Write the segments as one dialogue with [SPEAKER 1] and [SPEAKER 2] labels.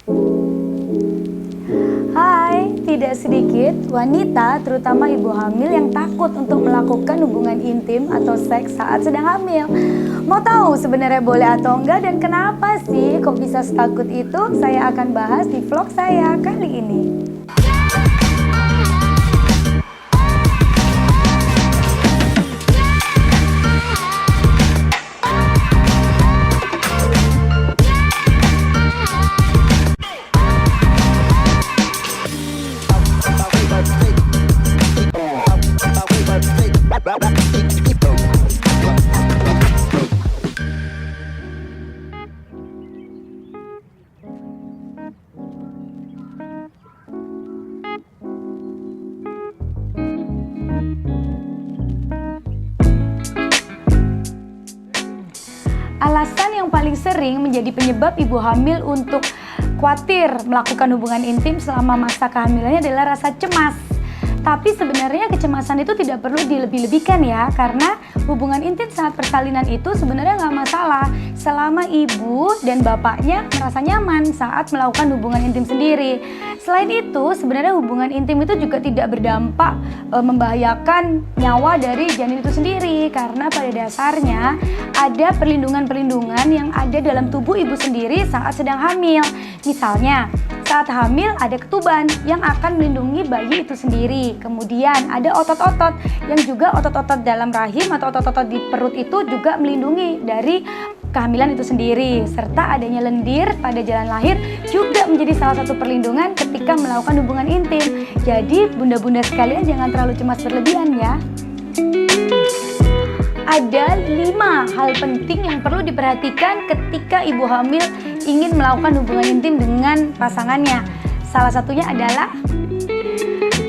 [SPEAKER 1] Hai, tidak sedikit wanita, terutama ibu hamil yang takut untuk melakukan hubungan intim atau seks saat sedang hamil. Mau tahu sebenarnya boleh atau enggak dan kenapa sih kok bisa setakut itu? Saya akan bahas di vlog saya kali ini. Alasan yang paling sering menjadi penyebab ibu hamil untuk khawatir melakukan hubungan intim selama masa kehamilannya adalah rasa cemas. Tapi sebenarnya kecemasan itu tidak perlu dilebih-lebihkan ya, karena hubungan intim saat persalinan itu sebenarnya nggak masalah selama ibu dan bapaknya merasa nyaman saat melakukan hubungan intim sendiri. Selain itu, sebenarnya hubungan intim itu juga tidak berdampak membahayakan nyawa dari janin itu sendiri, karena pada dasarnya ada perlindungan-perlindungan yang ada dalam tubuh ibu sendiri saat sedang hamil. Misalnya, saat hamil ada ketuban yang akan melindungi bayi itu sendiri. Kemudian ada otot-otot yang juga otot-otot dalam rahim atau otot-otot di perut itu juga melindungi dari kehamilan itu sendiri. Serta adanya lendir pada jalan lahir juga menjadi salah satu perlindungan ketika melakukan hubungan intim. Jadi bunda-bunda sekalian jangan terlalu cemas berlebihan ya. Ada 5 hal penting yang perlu diperhatikan ketika ibu hamil ingin melakukan hubungan intim dengan pasangannya. Salah satunya adalah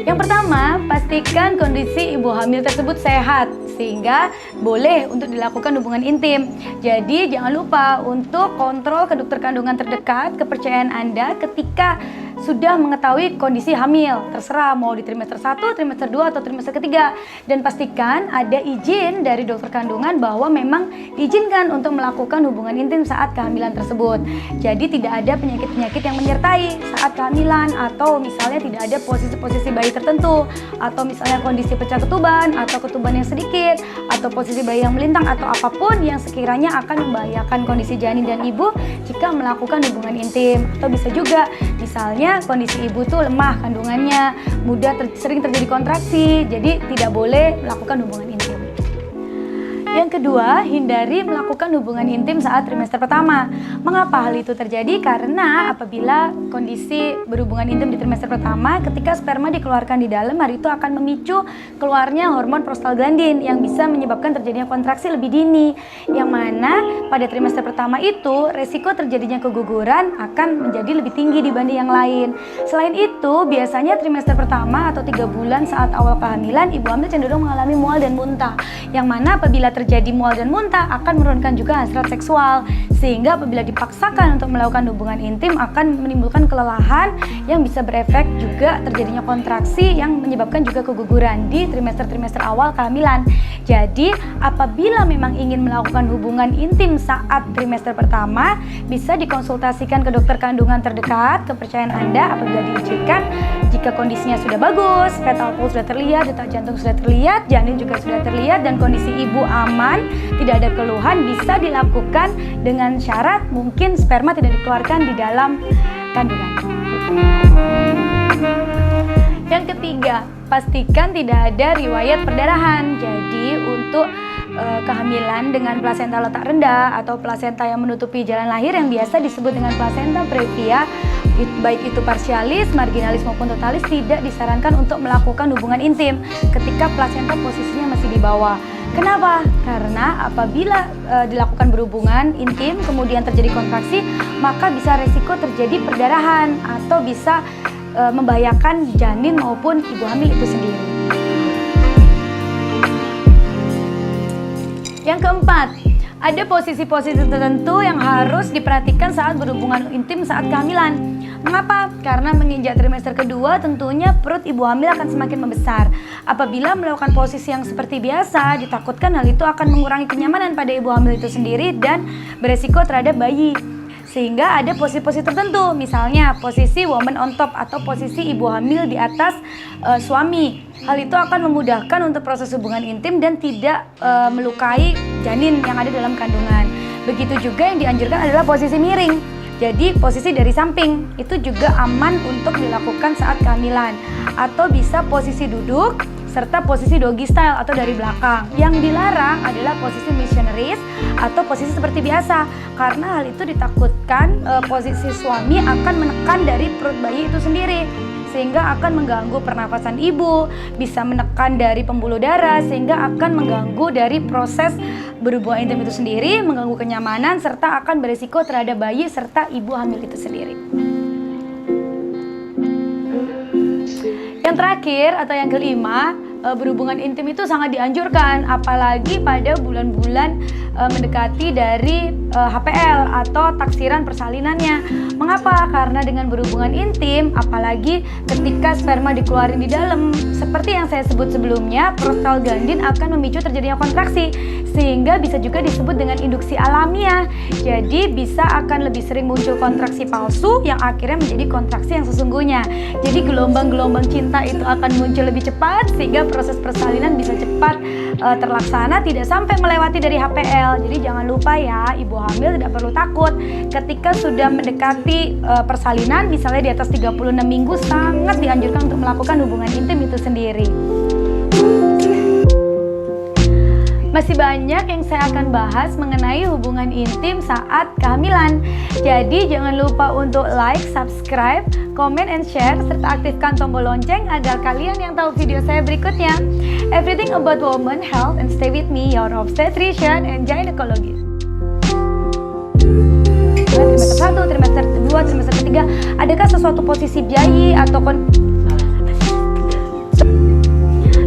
[SPEAKER 1] yang pertama, pastikan kondisi ibu hamil tersebut sehat sehingga boleh untuk dilakukan hubungan intim. Jadi jangan lupa untuk kontrol ke dokter kandungan terdekat kepercayaan Anda ketika sudah mengetahui kondisi hamil, terserah mau di trimester 1, trimester 2, atau trimester ketiga. Dan pastikan ada izin dari dokter kandungan bahwa memang diizinkan untuk melakukan hubungan intim saat kehamilan tersebut. Jadi tidak ada penyakit-penyakit yang menyertai saat kehamilan, atau misalnya tidak ada posisi-posisi bayi tertentu, atau misalnya kondisi pecah ketuban, atau ketuban yang sedikit, atau posisi bayi yang melintang, atau apapun yang sekiranya akan membahayakan kondisi janin dan ibu jika melakukan hubungan intim. Atau bisa juga misalnya kondisi ibu tuh lemah kandungannya, sering terjadi kontraksi, jadi tidak boleh melakukan hubungan intim. Yang kedua, hindari melakukan hubungan intim saat trimester pertama. Mengapa hal itu terjadi? Karena apabila kondisi berhubungan intim di trimester pertama, ketika sperma dikeluarkan di dalam, hari itu akan memicu keluarnya hormon prostaglandin yang bisa menyebabkan terjadinya kontraksi lebih dini. Yang mana pada trimester pertama itu, resiko terjadinya keguguran akan menjadi lebih tinggi dibanding yang lain. Selain itu, biasanya trimester pertama atau 3 bulan saat awal kehamilan, ibu hamil cenderung mengalami mual dan muntah. Yang mana apabila terjadi mual dan muntah akan menurunkan juga hasrat seksual, sehingga apabila dipaksakan untuk melakukan hubungan intim akan menimbulkan kelelahan yang bisa berefek juga terjadinya kontraksi yang menyebabkan juga keguguran di trimester-trimester awal kehamilan. Jadi apabila memang ingin melakukan hubungan intim saat trimester pertama, bisa dikonsultasikan ke dokter kandungan terdekat kepercayaan Anda apabila diizinkan. Jika kondisinya sudah bagus, fetal pulse sudah terlihat, detak jantung sudah terlihat, janin juga sudah terlihat, dan kondisi ibu aman, tidak ada keluhan, bisa dilakukan dengan syarat mungkin sperma tidak dikeluarkan di dalam kandungan. Yang ketiga, pastikan tidak ada riwayat perdarahan. Jadi untuk kehamilan dengan plasenta letak rendah atau plasenta yang menutupi jalan lahir yang biasa disebut dengan plasenta previa, baik itu parsialis, marginalis maupun totalis, tidak disarankan untuk melakukan hubungan intim ketika plasenta posisinya masih di bawah. Kenapa? Karena apabila dilakukan berhubungan intim kemudian terjadi kontraksi, maka bisa resiko terjadi perdarahan atau bisa membahayakan janin maupun ibu hamil itu sendiri. Yang keempat, ada posisi-posisi tertentu yang harus diperhatikan saat berhubungan intim saat kehamilan. Mengapa? Karena menginjak trimester kedua tentunya perut ibu hamil akan semakin membesar. Apabila melakukan posisi yang seperti biasa, ditakutkan hal itu akan mengurangi kenyamanan pada ibu hamil itu sendiri dan beresiko terhadap bayi. Sehingga ada posisi-posisi tertentu, misalnya posisi woman on top atau posisi ibu hamil di atas suami. Hal itu akan memudahkan untuk proses hubungan intim dan tidak melukai janin yang ada dalam kandungan. Begitu juga yang dianjurkan adalah posisi miring. Jadi posisi dari samping itu juga aman untuk dilakukan saat kehamilan. Atau bisa posisi duduk serta posisi doggy style atau dari belakang. Yang dilarang adalah posisi missionaries atau posisi seperti biasa, karena hal itu ditakutkan posisi suami akan menekan dari perut bayi itu sendiri, sehingga akan mengganggu pernafasan ibu, bisa menekan dari pembuluh darah, sehingga akan mengganggu dari proses berhubungan intim itu sendiri, mengganggu kenyamanan, serta akan berisiko terhadap bayi serta ibu hamil itu sendiri. Yang terakhir atau yang kelima, berhubungan intim itu sangat dianjurkan, apalagi pada bulan-bulan mendekati dari HPL atau taksiran persalinannya. Mengapa? Karena dengan berhubungan intim, apalagi ketika sperma dikeluarin di dalam, seperti yang saya sebut sebelumnya, prostaglandin akan memicu terjadinya kontraksi, sehingga bisa juga disebut dengan induksi alamiah. Jadi bisa akan lebih sering muncul kontraksi palsu yang akhirnya menjadi kontraksi yang sesungguhnya. Jadi gelombang-gelombang cinta itu akan muncul lebih cepat, sehingga proses persalinan bisa cepat terlaksana, tidak sampai melewati dari HPL. Jadi jangan lupa ya, ibu hamil tidak perlu takut ketika sudah mendekati persalinan, misalnya di atas 36 minggu, sangat dianjurkan untuk melakukan hubungan intim itu sendiri. Masih banyak yang saya akan bahas mengenai hubungan intim saat kehamilan. Jadi jangan lupa untuk like, subscribe, comment, and share, serta aktifkan tombol lonceng agar kalian yang tahu video saya berikutnya. Everything about woman health, and stay with me, your obstetrician and gynecologist. Trimester 1, trimester 2, trimester 3, adakah sesuatu posisi bayi atau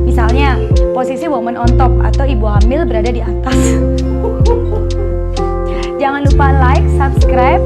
[SPEAKER 1] misalnya posisi woman on top atau ibu hamil berada di atas. Jangan lupa like, subscribe,